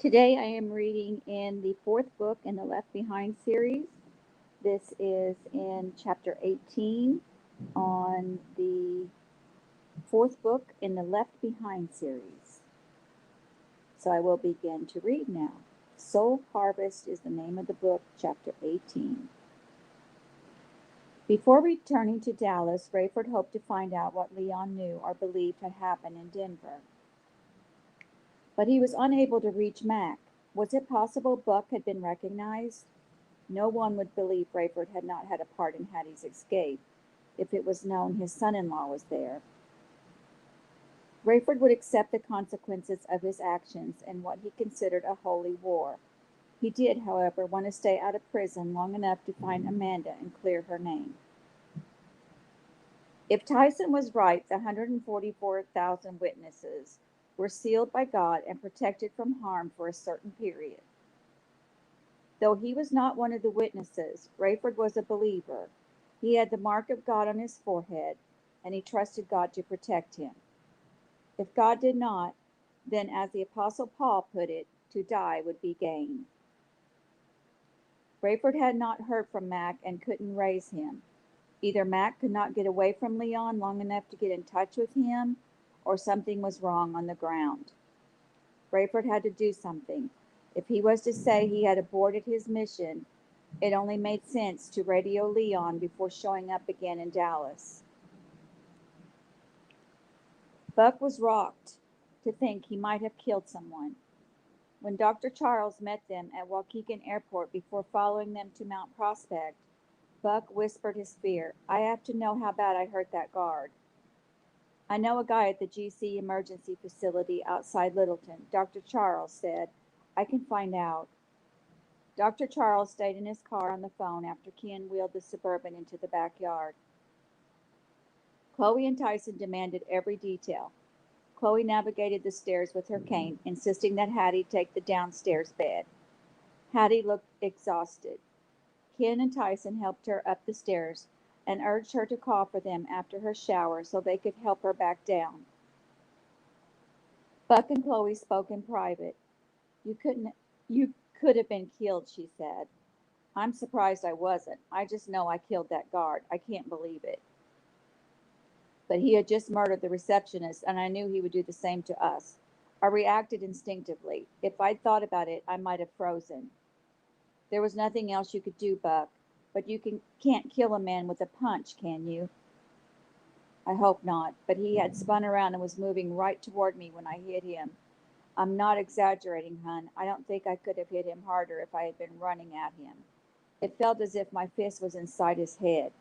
Today I am reading in the fourth book in the Left Behind series. This is in chapter 18 on the fourth book in the Left Behind series. So I will begin to read now. Soul Harvest is the name of the book, chapter 18. Before returning to Dallas, Rayford hoped to find out what Leon knew or believed had happened in Denver. But he was unable to reach Mac. Was it possible Buck had been recognized? No one would believe Rayford had not had a part in Hattie's escape if it was known his son-in-law was there. Rayford would accept the consequences of his actions in what he considered a holy war. He did, however, want to stay out of prison long enough to find Amanda and clear her name. If Tyson was right, the 144,000 witnesses were sealed by God and protected from harm for a certain period. Though he was not one of the witnesses, Rayford was a believer. He had the mark of God on his forehead, and he trusted God to protect him. If God did not, then, as the Apostle Paul put it, to die would be gain. Rayford had not heard from Mac and couldn't raise him. Either Mac could not get away from Leon long enough to get in touch with him, or something was wrong on the ground. Rayford had to do something. If he was to say he had aborted his mission, it only made sense to radio Leon before showing up again in Dallas. Buck was rocked to think he might have killed someone. When Dr. Charles met them at Waukegan Airport before following them to Mount Prospect, Buck whispered his fear. "I have to know how bad I hurt that guard." "I know a guy at the GC emergency facility outside Littleton," Dr. Charles said. "I can find out." Dr. Charles stayed in his car on the phone after Ken wheeled the Suburban into the backyard. Chloe and Tyson demanded every detail. Chloe navigated the stairs with her cane, insisting that Hattie take the downstairs bed. Hattie looked exhausted. Ken and Tyson helped her up the stairs and urged her to call for them after her shower so they could help her back down. Buck and Chloe spoke in private. You could have been killed," she said. "I'm surprised I wasn't. I just know I killed that guard. I can't believe it. But he had just murdered the receptionist, and I knew he would do the same to us. I reacted instinctively. If I'd thought about it, I might have frozen. There was nothing else you could do, Buck. But can't kill a man with a punch, can you?" "I hope not. But he had spun around and was moving right toward me when I hit him. I'm not exaggerating, hun. I don't think I could have hit him harder if I had been running at him. It felt as if my fist was inside his head.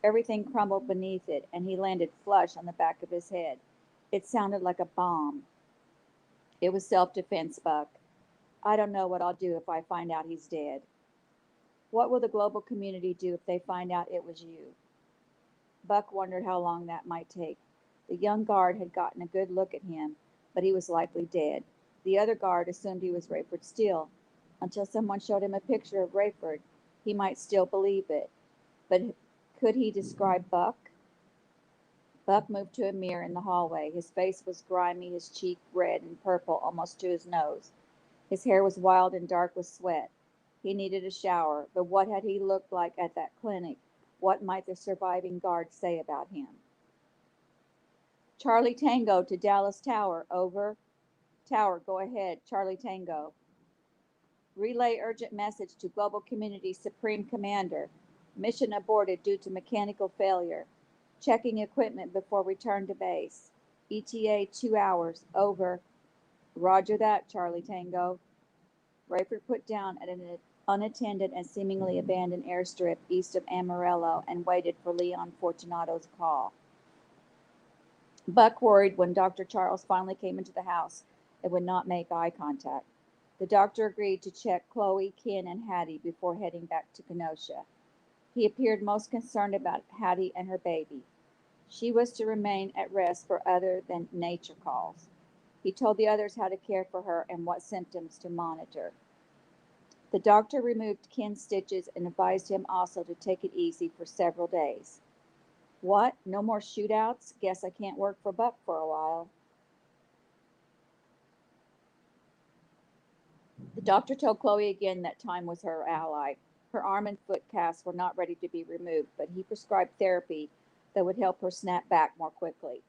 Everything crumbled beneath it, and he landed flush on the back of his head. It sounded like a bomb." "It was self-defense, Buck. I don't know what I'll do if I find out he's dead." "What will the global community do if they find out it was you?" Buck wondered how long that might take. The young guard had gotten a good look at him, but he was likely dead. The other guard assumed he was Rayford Steele. Until someone showed him a picture of Rayford, he might still believe it. But could he describe Buck? Buck moved to a mirror in the hallway. His face was grimy, his cheek red and purple almost to his nose. His hair was wild and dark with sweat. He needed a shower, but what had he looked like at that clinic? What might the surviving guards say about him? "Charlie Tango to Dallas Tower, over." "Tower, go ahead. Charlie Tango." "Relay urgent message to Global Community Supreme Commander. Mission aborted due to mechanical failure. Checking equipment before return to base. ETA 2 hours, over." "Roger that, Charlie Tango." Rayford put down at an unattended and seemingly abandoned airstrip east of Amarillo and waited for Leon Fortunato's call. Buck worried when Dr. Charles finally came into the house and would not make eye contact. The doctor agreed to check Chloe, Ken, and Hattie before heading back to Kenosha. He appeared most concerned about Hattie and her baby. She was to remain at rest for other than nature calls. He told the others how to care for her and what symptoms to monitor. The doctor removed Ken's stitches and advised him also to take it easy for several days. "What? No more shootouts? Guess I can't work for Buck for a while." The doctor told Chloe again that time was her ally. Her arm and foot casts were not ready to be removed, but he prescribed therapy that would help her snap back more quickly.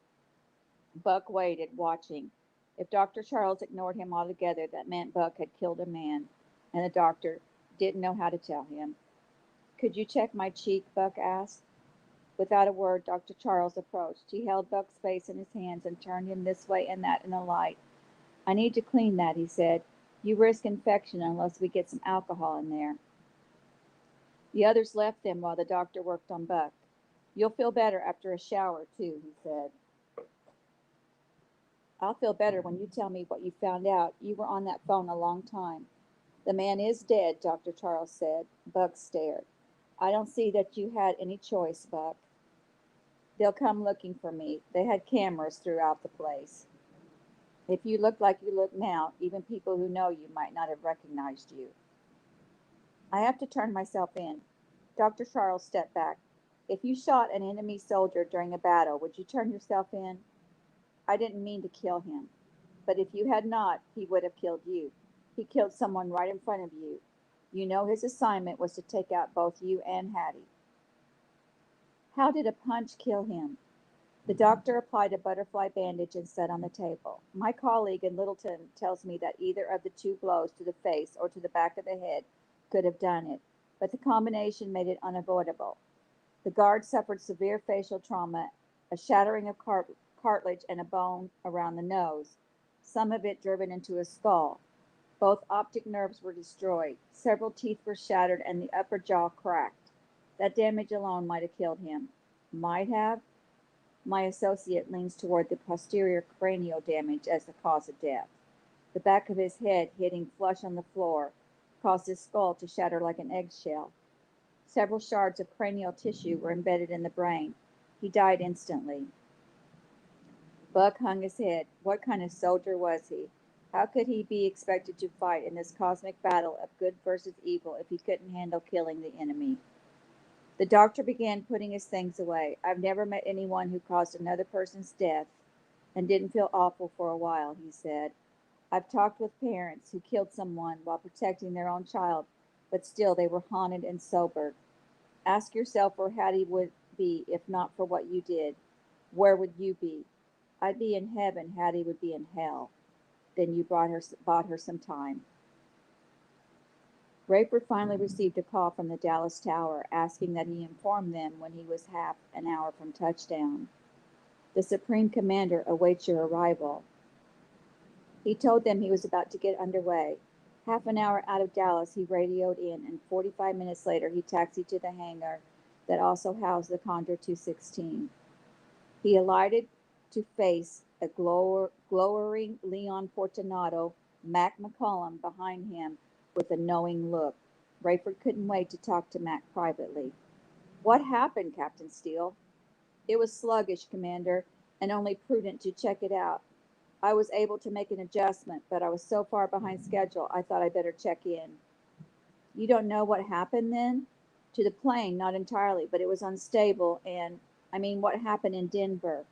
Buck waited, watching. If Dr. Charles ignored him altogether, that meant Buck had killed a man, and the doctor didn't know how to tell him. Could you check my cheek? Buck asked. Without a word, Dr. Charles approached. He held Buck's face in his hands and turned him this way and that in the light. I need to clean that, he said. You risk infection unless we get some alcohol in there. The others left them while the doctor worked on Buck. You'll feel better after a shower, too, he said. I'll feel better when you tell me what you found out. You were on that phone a long time. The man is dead, Dr. Charles said. Buck stared. I don't see that you had any choice, Buck. They'll come looking for me. They had cameras throughout the place. If you looked like you look now, even people who know you might not have recognized you. I have to turn myself in. Dr. Charles stepped back. If you shot an enemy soldier during a battle, would you turn yourself in? I didn't mean to kill him. But if you had not, he would have killed you. He killed someone right in front of you. You know his assignment was to take out both you and Hattie. How did a punch kill him? The doctor applied a butterfly bandage and sat on the table. My colleague in Littleton tells me that either of the two blows to the face or to the back of the head could have done it, but the combination made it unavoidable. The guard suffered severe facial trauma, a shattering of cartilage and a bone around the nose, some of it driven into his skull. Both optic nerves were destroyed. Several teeth were shattered and the upper jaw cracked. That damage alone might have killed him. Might have? My associate leans toward the posterior cranial damage as the cause of death. The back of his head, hitting flush on the floor, caused his skull to shatter like an eggshell. Several shards of cranial tissue were embedded in the brain. He died instantly. Buck hung his head. What kind of soldier was he? How could he be expected to fight in this cosmic battle of good versus evil if he couldn't handle killing the enemy? The doctor began putting his things away. I've never met anyone who caused another person's death and didn't feel awful for a while, he said. I've talked with parents who killed someone while protecting their own child, but still they were haunted and sobered. Ask yourself where Hattie would be if not for what you did. Where would you be? I'd be in heaven, Hattie would be in hell. Then you bought her some time. Rayford finally received a call from the Dallas Tower asking that he inform them when he was half an hour from touchdown. The Supreme Commander awaits your arrival. He told them he was about to get underway. Half an hour out of Dallas, he radioed in, and 45 minutes later, he taxied to the hangar that also housed the Condor 216. He alighted to face a glowering Leon Fortunato, Mac McCollum, behind him with a knowing look. Rayford couldn't wait to talk to Mac privately. What happened, Captain Steele? It was sluggish, Commander, and only prudent to check it out. I was able to make an adjustment, but I was so far behind schedule I thought I'd better check in. You don't know what happened then? To the plane, not entirely, but it was unstable and, what happened in Denver?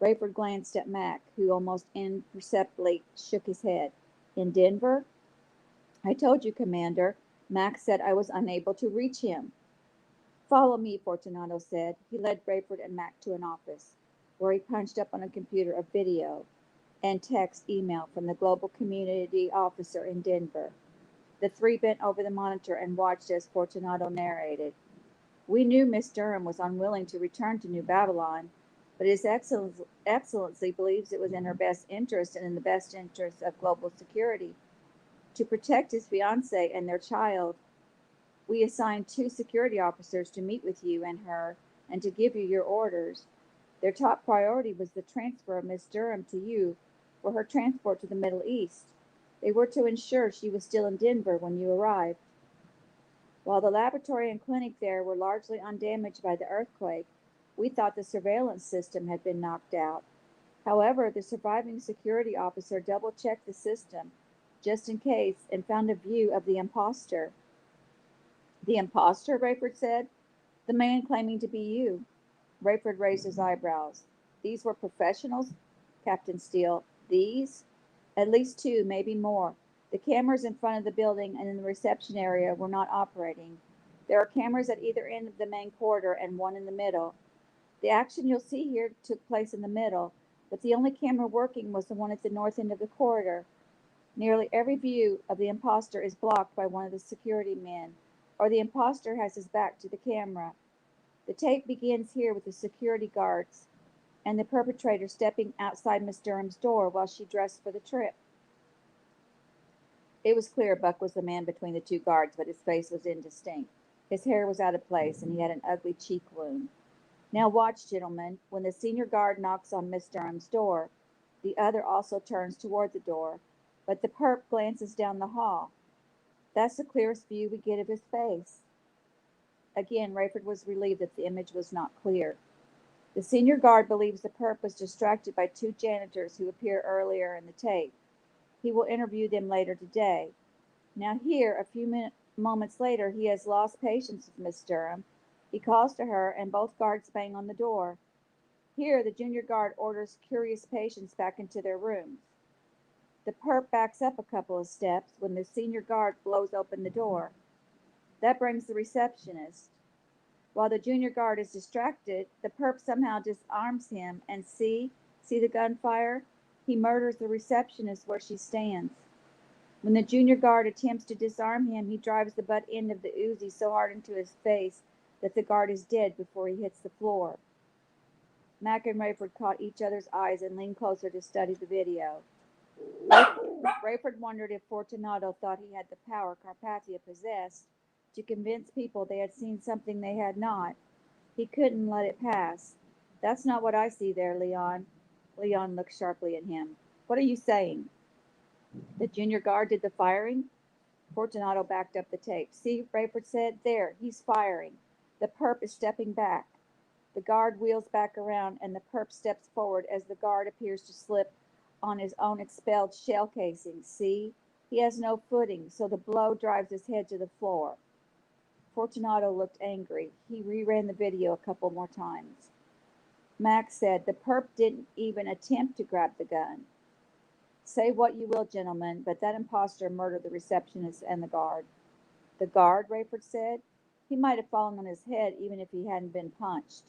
Rayford glanced at Mac, who almost imperceptibly shook his head. In Denver? I told you, Commander. Mac said I was unable to reach him. Follow me, Fortunato said. He led Rayford and Mac to an office, where he punched up on a computer a video and text email from the global community officer in Denver. The three bent over the monitor and watched as Fortunato narrated. We knew Miss Durham was unwilling to return to New Babylon, but His Excellency believes it was in her best interest and in the best interest of global security to protect his fiancée and their child. We assigned 2 security officers to meet with you and her and to give you your orders. Their top priority was the transfer of Miss Durham to you for her transport to the Middle East. They were to ensure she was still in Denver when you arrived. While the laboratory and clinic there were largely undamaged by the earthquake, we thought the surveillance system had been knocked out. However, the surviving security officer double-checked the system, just in case, and found a view of the imposter. The imposter, Rayford said. The man claiming to be you. Rayford raised his eyebrows. These were professionals, Captain Steele. These? At least 2, maybe more. The cameras in front of the building and in the reception area were not operating. There are cameras at either end of the main corridor and one in the middle. The action you'll see here took place in the middle, but the only camera working was the one at the north end of the corridor. Nearly every view of the imposter is blocked by one of the security men, or the imposter has his back to the camera. The tape begins here with the security guards and the perpetrator stepping outside Miss Durham's door while she dressed for the trip. It was clear Buck was the man between the two guards, but his face was indistinct. His hair was out of place, and he had an ugly cheek wound. Now watch, gentlemen. When the senior guard knocks on Miss Durham's door, the other also turns toward the door, but the perp glances down the hall. That's the clearest view we get of his face. Again, Rayford was relieved that the image was not clear. The senior guard believes the perp was distracted by two janitors who appear earlier in the tape. He will interview them later today. Now here, a few moments later, he has lost patience with Miss Durham. He calls to her, and both guards bang on the door. Here, the junior guard orders curious patients back into their rooms. The perp backs up a couple of steps when the senior guard blows open the door. That brings the receptionist. While the junior guard is distracted, the perp somehow disarms him and see the gunfire? He murders the receptionist where she stands. When the junior guard attempts to disarm him, he drives the butt end of the Uzi so hard into his face that the guard is dead before he hits the floor. Mac and Rayford caught each other's eyes and leaned closer to study the video. Rayford wondered if Fortunato thought he had the power Carpathia possessed to convince people they had seen something they had not. He couldn't let it pass. That's not what I see there, Leon. Leon looked sharply at him. What are you saying? The junior guard did the firing? Fortunato backed up the tape. See, Rayford said. There, he's firing. The perp is stepping back. The guard wheels back around, and the perp steps forward as the guard appears to slip on his own expelled shell casing. See? He has no footing, so the blow drives his head to the floor. Fortunato looked angry. He reran the video a couple more times. Max said, the perp didn't even attempt to grab the gun. Say what you will, gentlemen, but that imposter murdered the receptionist and the guard. The guard, Rayford said? He might have fallen on his head even if he hadn't been punched.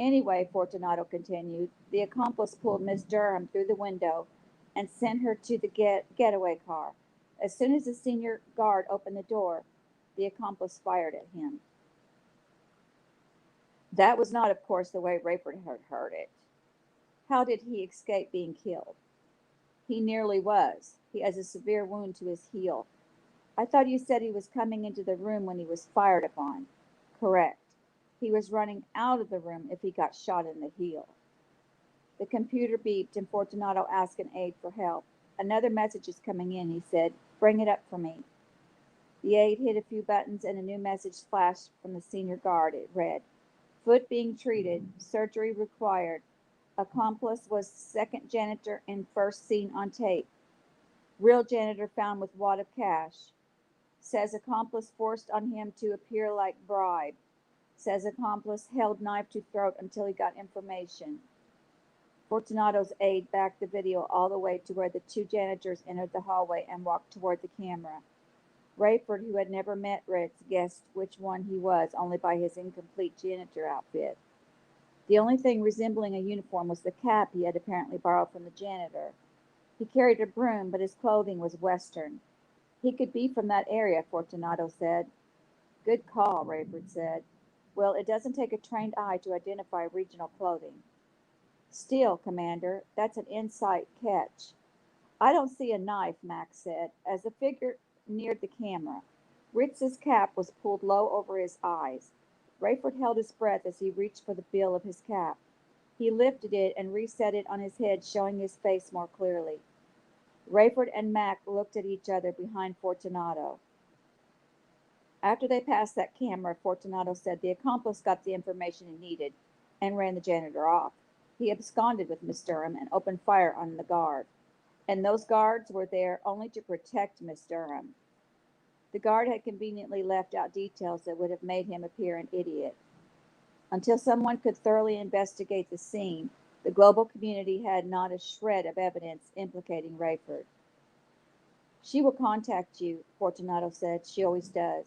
Anyway, Fortunato continued, the accomplice pulled Miss Durham through the window and sent her to the getaway car. As soon as the senior guard opened the door, the accomplice fired at him. That was not, of course, the way Rayford had heard it. How did he escape being killed? He nearly was. He has a severe wound to his heel. I thought you said he was coming into the room when he was fired upon. Correct. He was running out of the room if he got shot in the heel. The computer beeped and Fortunato asked an aide for help. Another message is coming in, he said. Bring it up for me. The aide hit a few buttons and a new message flashed from the senior guard. It read, foot being treated, surgery required. Accomplice was second janitor and first seen on tape. Real janitor found with wad of cash. Says accomplice forced on him to appear like bribe. Says accomplice held knife to throat until he got information. Fortunato's aide backed the video all the way to where the two janitors entered the hallway and walked toward the camera. Rayford, who had never met Ritz, guessed which one he was only by his incomplete janitor outfit. The only thing resembling a uniform was the cap he had apparently borrowed from the janitor. He carried a broom, but his clothing was Western. He could be from that area, Fortunato said. Good call, Rayford said. Well, it doesn't take a trained eye to identify regional clothing. Still, Commander, that's an insight catch. I don't see a knife, Max said, as the figure neared the camera. Ritz's cap was pulled low over his eyes. Rayford held his breath as he reached for the bill of his cap. He lifted it and reset it on his head, showing his face more clearly. Rayford and Mac looked at each other behind Fortunato. After they passed that camera, Fortunato said the accomplice got the information he needed and ran the janitor off. He absconded with Miss Durham and opened fire on the guard. And those guards were there only to protect Miss Durham. The guard had conveniently left out details that would have made him appear an idiot. Until someone could thoroughly investigate the scene, the global community had not a shred of evidence implicating Rayford. She will contact you, Fortunato said. She always does.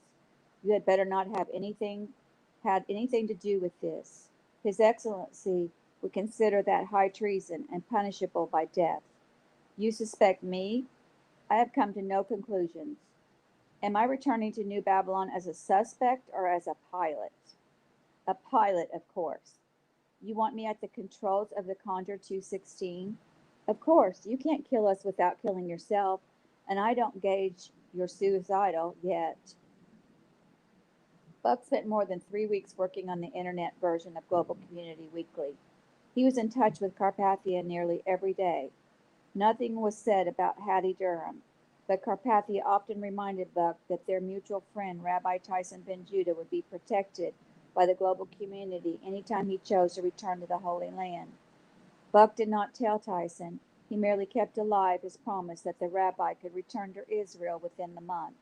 You had better not had anything to do with this. His Excellency would consider that high treason and punishable by death. You suspect me? I have come to no conclusions. Am I returning to New Babylon as a suspect or as a pilot? A pilot, of course. You want me at the controls of the Condor 216? Of course, you can't kill us without killing yourself, and I don't gauge you're suicidal yet. Buck spent more than 3 weeks working on the internet version of Global Community Weekly. He was in touch with Carpathia nearly every day. Nothing was said about Hattie Durham, but Carpathia often reminded Buck that their mutual friend, Rabbi Tyson Ben Judah, would be protected by the global community anytime he chose to return to the Holy Land. Buck did not tell Tyson. He merely kept alive his promise that the rabbi could return to Israel within the month.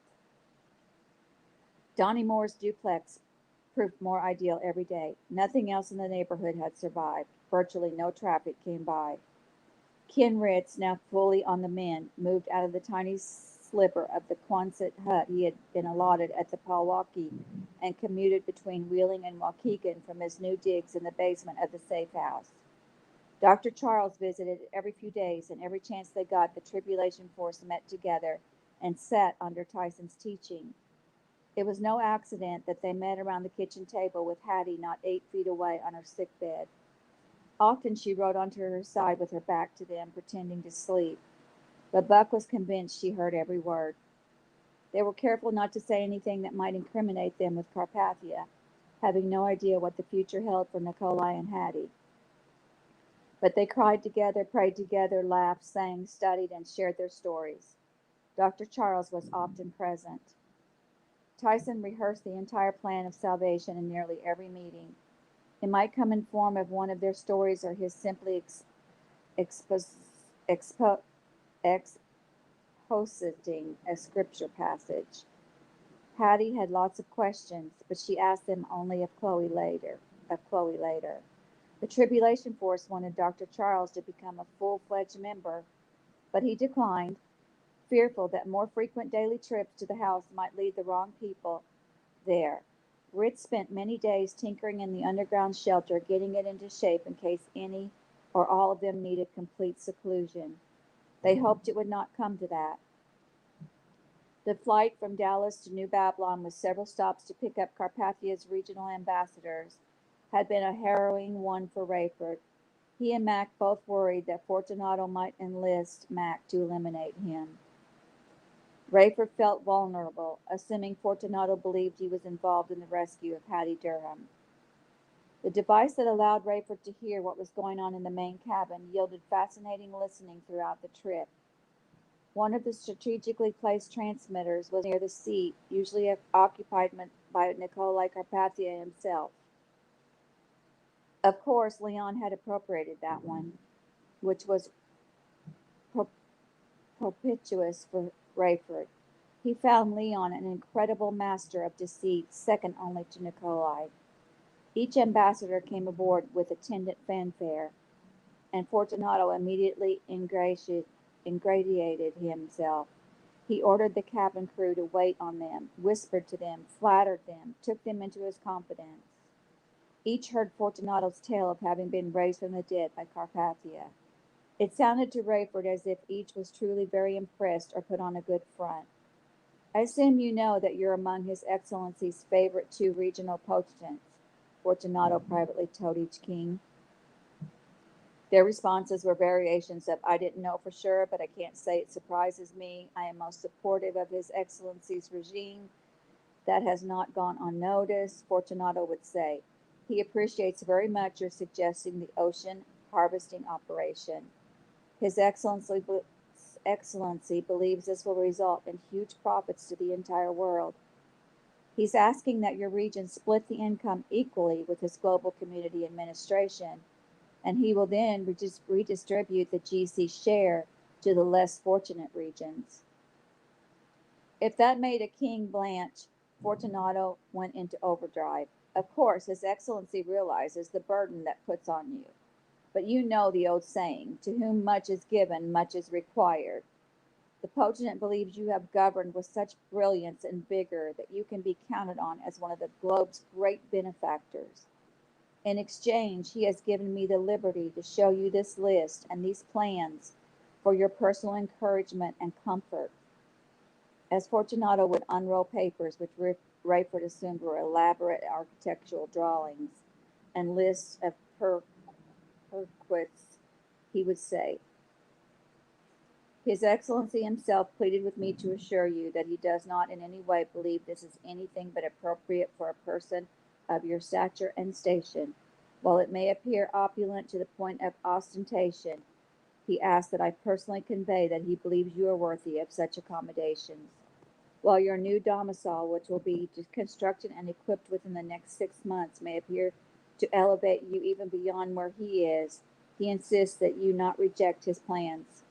Donnie Moore's duplex proved more ideal every day. Nothing else in the neighborhood had survived. Virtually no traffic came by. Ken Ritz, now fully on the mend, moved out of the tiny sliver of the Quonset hut he had been allotted at the Pewaukee and commuted between Wheeling and Waukegan from his new digs in the basement of the safe house. Dr. Charles visited every few days, and every chance they got, the Tribulation Force met together and sat under Tyson's teaching. It was no accident that they met around the kitchen table with Hattie not 8 feet away on her sick bed. Often she rode onto her side with her back to them, pretending to sleep. But Buck was convinced she heard every word. They were careful not to say anything that might incriminate them with Carpathia, having no idea what the future held for Nikolai and Hattie. But they cried together, prayed together, laughed, sang, studied, and shared their stories. Dr. Charles was often present. Tyson rehearsed the entire plan of salvation in nearly every meeting. It might come in form of one of their stories or his simply expositing a scripture passage. Hattie had lots of questions, but she asked them only of Chloe later. The Tribulation Force wanted Dr. Charles to become a full-fledged member, but he declined, fearful that more frequent daily trips to the house might lead the wrong people there. Ritz spent many days tinkering in the underground shelter, getting it into shape in case any or all of them needed complete seclusion. They hoped it would not come to that. The flight from Dallas to New Babylon, with several stops to pick up Carpathia's regional ambassadors, had been a harrowing one for Rayford. He and Mac both worried that Fortunato might enlist Mac to eliminate him. Rayford felt vulnerable, assuming Fortunato believed he was involved in the rescue of Hattie Durham. The device that allowed Rayford to hear what was going on in the main cabin yielded fascinating listening throughout the trip. One of the strategically placed transmitters was near the seat, usually occupied by Nikolai Carpathia himself. Of course, Leon had appropriated that one, which was propitious for Rayford. He found Leon an incredible master of deceit, second only to Nikolai. Each ambassador came aboard with attendant fanfare, and Fortunato immediately ingratiated himself. He ordered the cabin crew to wait on them, whispered to them, flattered them, took them into his confidence. Each heard Fortunato's tale of having been raised from the dead by Carpathia. It sounded to Rayford as if each was truly very impressed or put on a good front. I assume you know that you're among His Excellency's favorite 2 regional potentates, Fortunato privately told each king. Their responses were variations of, I didn't know for sure, but I can't say it surprises me. I am most supportive of His Excellency's regime. That has not gone unnoticed, Fortunato would say. He appreciates very much your suggesting the ocean harvesting operation. His Excellency believes this will result in huge profits to the entire world. He's asking that your region split the income equally with his global community administration, and he will then redistribute the GC share to the less fortunate regions. If that made a king blanch, Fortunato went into overdrive. Of course, His Excellency realizes the burden that puts on you. But you know the old saying, to whom much is given, much is required. The Potentate believes you have governed with such brilliance and vigor that you can be counted on as one of the globe's great benefactors. In exchange, he has given me the liberty to show you this list and these plans for your personal encouragement and comfort. As Fortunato would unroll papers which Rayford assumed were elaborate architectural drawings and lists of perquisites, he would say, His Excellency himself pleaded with me to assure you that he does not in any way believe this is anything but appropriate for a person of your stature and station. While it may appear opulent to the point of ostentation, he asks that I personally convey that he believes you are worthy of such accommodations. While your new domicile, which will be constructed and equipped within the next 6 months, may appear to elevate you even beyond where he is, he insists that you not reject his plans.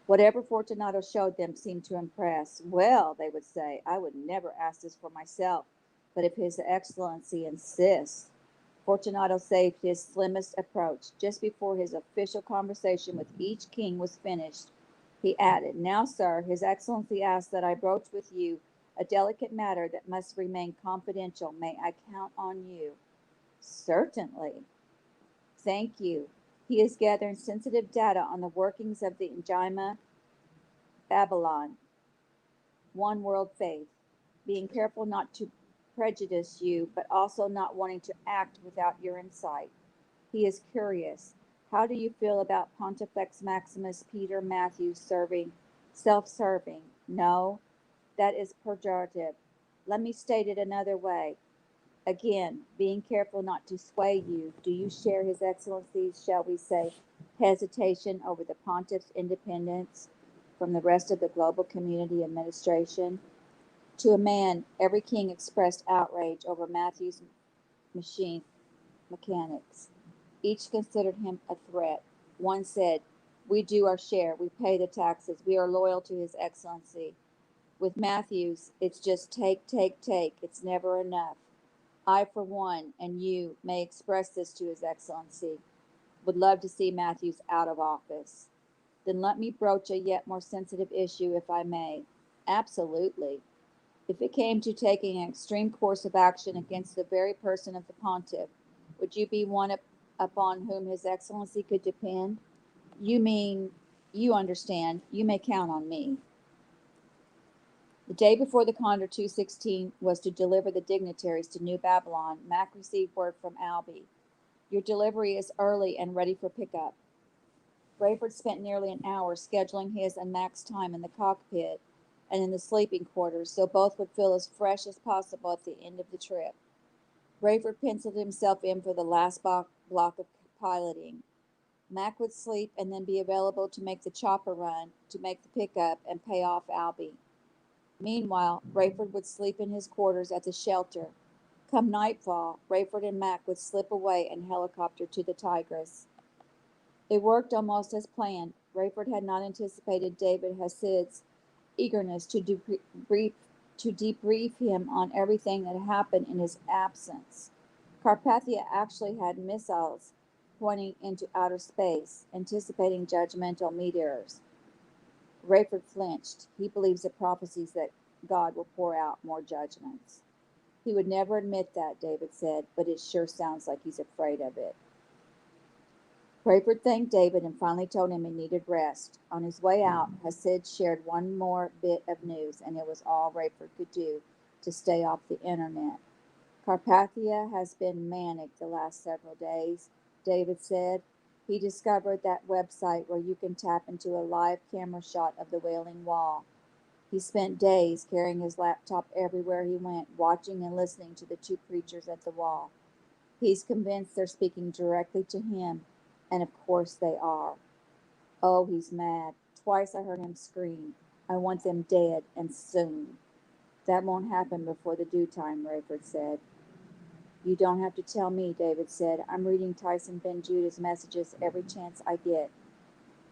Whatever Fortunato showed them seemed to impress. Well, they would say, I would never ask this for myself, but if His Excellency insists. Fortunato saved his slimmest approach. Just before his official conversation with each king was finished, he added, Now, sir, His Excellency asks that I broach with you a delicate matter that must remain confidential. May I count on you? Certainly. Thank you. He is gathering sensitive data on the workings of the Enigma Babylon, one world faith, being careful not to prejudice you, but also not wanting to act without your insight. He is curious. How do you feel about Pontifex Maximus Peter Matthews self-serving? No, that is pejorative. Let me state it another way. Again, being careful not to sway you, do you share His Excellency's, shall we say, hesitation over the pontiff's independence from the rest of the global community administration? To a man, every king expressed outrage over Matthew's machine mechanics. Each considered him a threat. One said, We do our share. We pay the taxes. We are loyal to His Excellency. With Matthews, it's just take, take, take. It's never enough. I, for one, and you, may express this to His Excellency, would love to see Matthews out of office. Then let me broach a yet more sensitive issue, if I may. Absolutely. If it came to taking an extreme course of action against the very person of the pontiff, would you be one upon whom His Excellency could depend? You mean, you understand, you may count on me. The day before the Condor 216 was to deliver the dignitaries to New Babylon, Mac received word from Albie. Your delivery is early and ready for pickup. Rayford spent nearly an hour scheduling his and Mac's time in the cockpit and in the sleeping quarters so both would feel as fresh as possible at the end of the trip. Rayford penciled himself in for the last block of piloting. Mac would sleep and then be available to make the chopper run, to make the pickup, and pay off Albie. Meanwhile, Rayford would sleep in his quarters at the shelter. Come nightfall, Rayford and Mac would slip away and helicopter to the Tigris. It worked almost as planned. Rayford had not anticipated David Hasid's eagerness to debrief him on everything that happened in his absence. Carpathia actually had missiles pointing into outer space, anticipating judgmental meteors. Rayford flinched. He believes the prophecies that God will pour out more judgments. He would never admit that, David said, but it sure sounds like he's afraid of it. Rayford thanked David and finally told him he needed rest. On his way out, Hasid shared one more bit of news, and it was all Rayford could do to stay off the internet. Carpathia has been manic the last several days, David said. He discovered that website where you can tap into a live camera shot of the Wailing Wall. He spent days carrying his laptop everywhere he went, watching and listening to the two preachers at the wall. He's convinced they're speaking directly to him, and of course they are. Oh, he's mad. Twice I heard him scream, I want them dead, and soon. That won't happen before the due time, Rayford said. You don't have to tell me, David said. I'm reading Tyson Ben-Judah's messages every chance I get.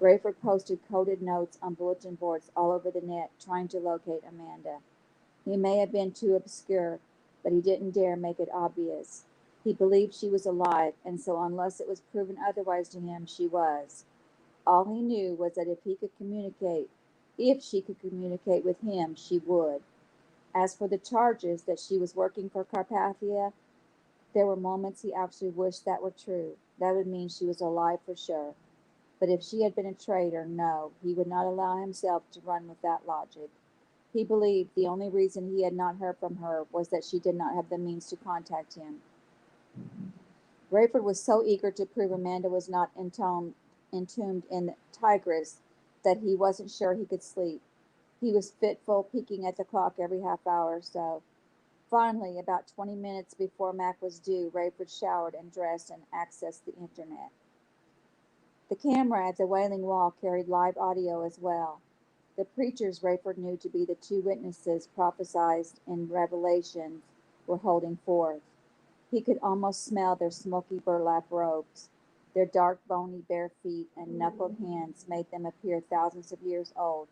Rayford posted coded notes on bulletin boards all over the net, trying to locate Amanda. He may have been too obscure, but he didn't dare make it obvious. He believed she was alive, and so unless it was proven otherwise to him, she was. All he knew was that if he could communicate If she could communicate with him, she would. As for the charges that she was working for Carpathia, there were moments he actually wished that were true. That would mean she was alive for sure. But if she had been a traitor, no, he would not allow himself to run with that logic. He believed the only reason he had not heard from her was that she did not have the means to contact him. Rayford was so eager to prove Amanda was not entombed in the Tigris that he wasn't sure he could sleep. He was fitful, peeking at the clock every half hour or so. Finally, about 20 minutes before Mac was due, Rayford showered and dressed and accessed the internet. The camera at the Wailing Wall carried live audio as well. The preachers Rayford knew to be the two witnesses prophesied in Revelations were holding forth. He could almost smell their smoky burlap robes. Their dark, bony, bare feet and knuckled hands made them appear thousands of years old.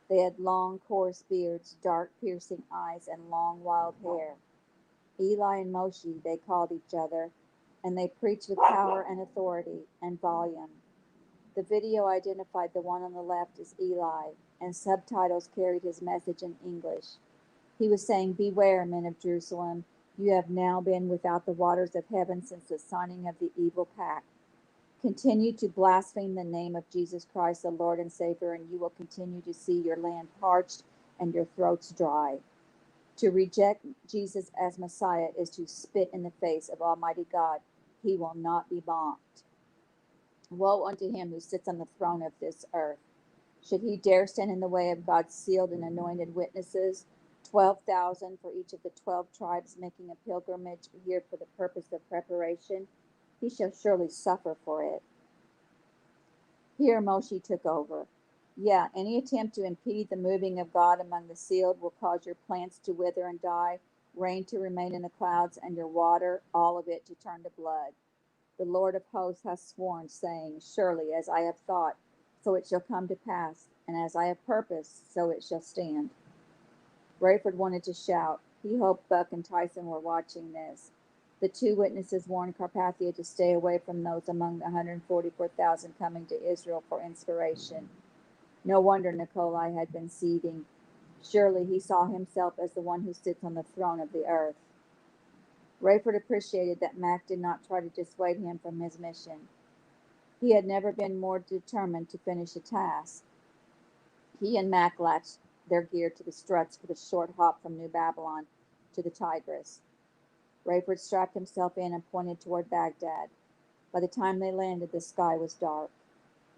They had long, coarse beards, dark, piercing eyes, and long, wild hair. Eli and Moshe, they called each other, and they preached with power and authority and volume. The video identified the one on the left as Eli, and subtitles carried his message in English. He was saying, "Beware, men of Jerusalem, you have now been without the waters of heaven since the signing of the evil pact. Continue to blaspheme the name of Jesus Christ, the Lord and Savior, and you will continue to see your land parched and your throats dry. To reject Jesus as Messiah is to spit in the face of Almighty God. He will not be mocked. Woe unto him who sits on the throne of this earth. Should he dare stand in the way of God's sealed and anointed witnesses, 12,000 for each of the 12 tribes making a pilgrimage here for the purpose of preparation, he shall surely suffer for it." Here Moshe took over. "Yeah, any attempt to impede the moving of God among the sealed will cause your plants to wither and die, rain to remain in the clouds, and your water, all of it, to turn to blood. The Lord of hosts has sworn, saying, Surely as I have thought, so it shall come to pass, and as I have purposed, so it shall stand." Rayford wanted to shout. He hoped Buck and Tyson were watching this. The two witnesses warned Carpathia to stay away from those among the 144,000 coming to Israel for inspiration. No wonder Nikolai had been seething. Surely he saw himself as the one who sits on the throne of the earth. Rayford appreciated that Mac did not try to dissuade him from his mission. He had never been more determined to finish a task. He and Mac latched their gear to the struts for the short hop from New Babylon to the Tigris. Rayford strapped himself in and pointed toward Baghdad. By the time they landed, the sky was dark.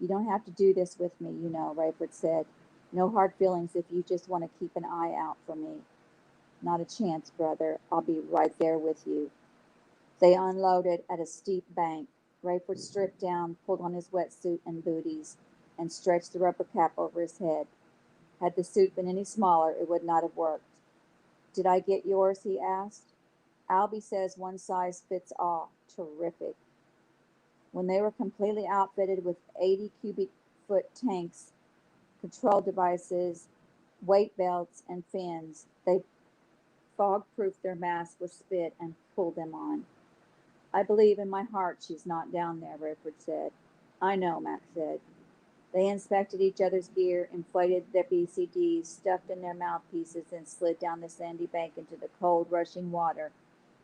"You don't have to do this with me, you know," Rayford said. "No hard feelings if you just want to keep an eye out for me." "Not a chance, brother. I'll be right there with you." They unloaded at a steep bank. Rayford stripped down, pulled on his wetsuit and booties, and stretched the rubber cap over his head. Had the suit been any smaller, it would not have worked. "Did I get yours?" he asked. "Albie says one size fits all." Terrific. When they were completely outfitted with 80 cubic foot tanks, control devices, weight belts, and fins, they fog-proofed their masks with spit and pulled them on. "I believe in my heart she's not down there," Rayford said. "I know," Mac said. They inspected each other's gear, inflated their BCDs, stuffed in their mouthpieces, and slid down the sandy bank into the cold, rushing water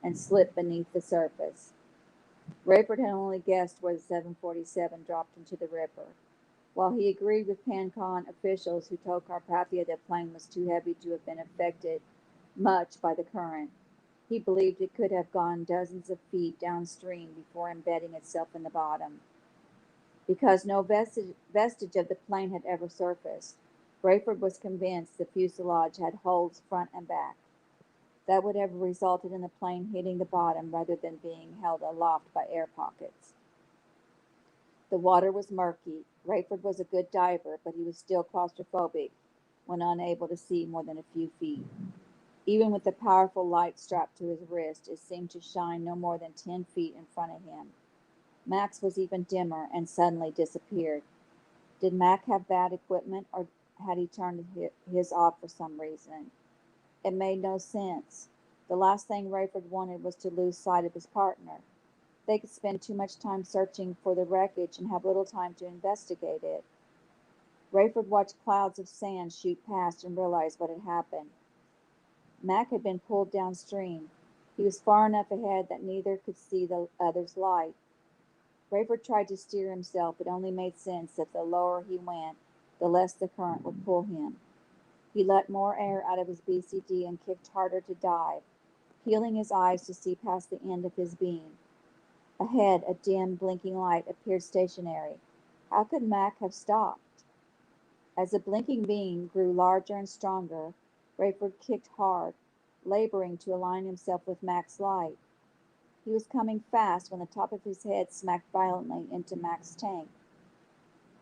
and slipped beneath the surface. Rayford had only guessed where the 747 dropped into the river. While he agreed with PanCon officials who told Carpathia the plane was too heavy to have been affected much by the current, he believed it could have gone dozens of feet downstream before embedding itself in the bottom. Because no vestige of the plane had ever surfaced, Rayford was convinced the fuselage had holes front and back. That would have resulted in the plane hitting the bottom rather than being held aloft by air pockets. The water was murky. Rayford was a good diver, but he was still claustrophobic when unable to see more than a few feet. Even with the powerful light strapped to his wrist, it seemed to shine no more than 10 feet in front of him. Mac's was even dimmer and suddenly disappeared. Did Mac have bad equipment, or had he turned his off for some reason? It made no sense. The last thing Rayford wanted was to lose sight of his partner. They could spend too much time searching for the wreckage and have little time to investigate it. Rayford watched clouds of sand shoot past and realized what had happened. Mac had been pulled downstream. He was far enough ahead that neither could see the other's light. Rayford tried to steer himself. It only made sense that the lower he went, the less the current would pull him. He let more air out of his BCD and kicked harder to dive, peeling his eyes to see past the end of his beam. Ahead, a dim, blinking light appeared stationary. How could Mac have stopped? As the blinking beam grew larger and stronger, Rayford kicked hard, laboring to align himself with Mac's light. He was coming fast when the top of his head smacked violently into Mac's tank.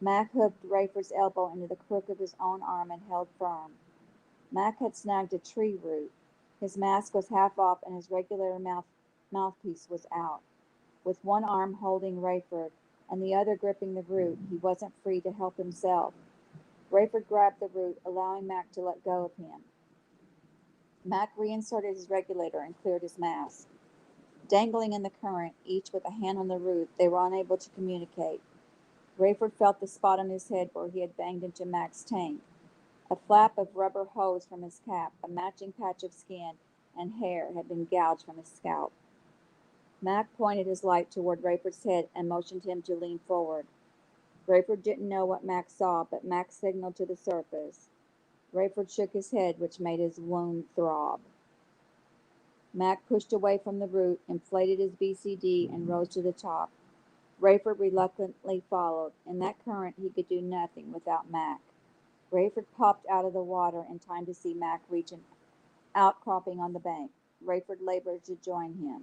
Mac hooked Rayford's elbow into the crook of his own arm and held firm. Mac had snagged a tree root. His mask was half off and his regular mouthpiece was out. With one arm holding Rayford and the other gripping the root, he wasn't free to help himself. Rayford grabbed the root, allowing Mac to let go of him. Mac reinserted his regulator and cleared his mask. Dangling in the current, each with a hand on the root, they were unable to communicate. Rayford felt the spot on his head where he had banged into Mac's tank. A flap of rubber hose from his cap, a matching patch of skin and hair had been gouged from his scalp. Mac pointed his light toward Rayford's head and motioned him to lean forward. Rayford didn't know what Mac saw, but Mac signaled to the surface. Rayford shook his head, which made his wound throb. Mac pushed away from the root, inflated his BCD, and rose to the top. Rayford reluctantly followed. In that current, he could do nothing without Mac. Rayford popped out of the water in time to see Mac reach an outcropping on the bank. Rayford labored to join him.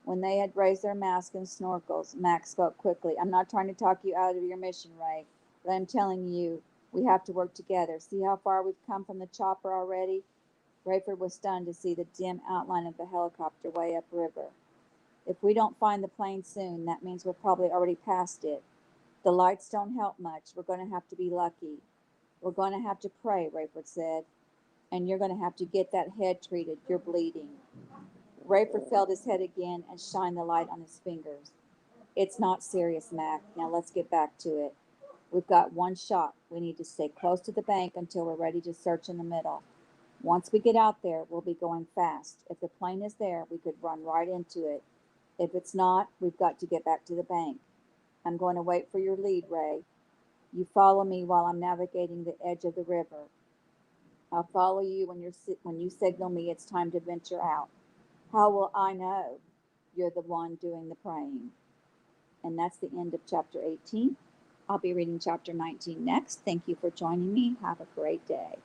When they had raised their masks and snorkels, Mac spoke quickly. I'm not trying to talk you out of your mission, Ray, but I'm telling you, we have to work together. See how far we've come from the chopper already? Rayford was stunned to see the dim outline of the helicopter way upriver. If we don't find the plane soon, that means we're probably already past it. The lights don't help much. We're going to have to be lucky. We're going to have to pray, Rayford said. And you're going to have to get that head treated. You're bleeding. Rayford felt his head again and shined the light on his fingers. It's not serious, Mac. Now let's get back to it. We've got one shot. We need to stay close to the bank until we're ready to search in the middle. Once we get out there, we'll be going fast. If the plane is there, we could run right into it. If it's not, we've got to get back to the bank. I'm going to wait for your lead, Ray. You follow me while I'm navigating the edge of the river. I'll follow you when you signal me it's time to venture out. How will I know you're the one doing the praying? And that's the end of chapter 18. I'll be reading chapter 19 next. Thank you for joining me. Have a great day.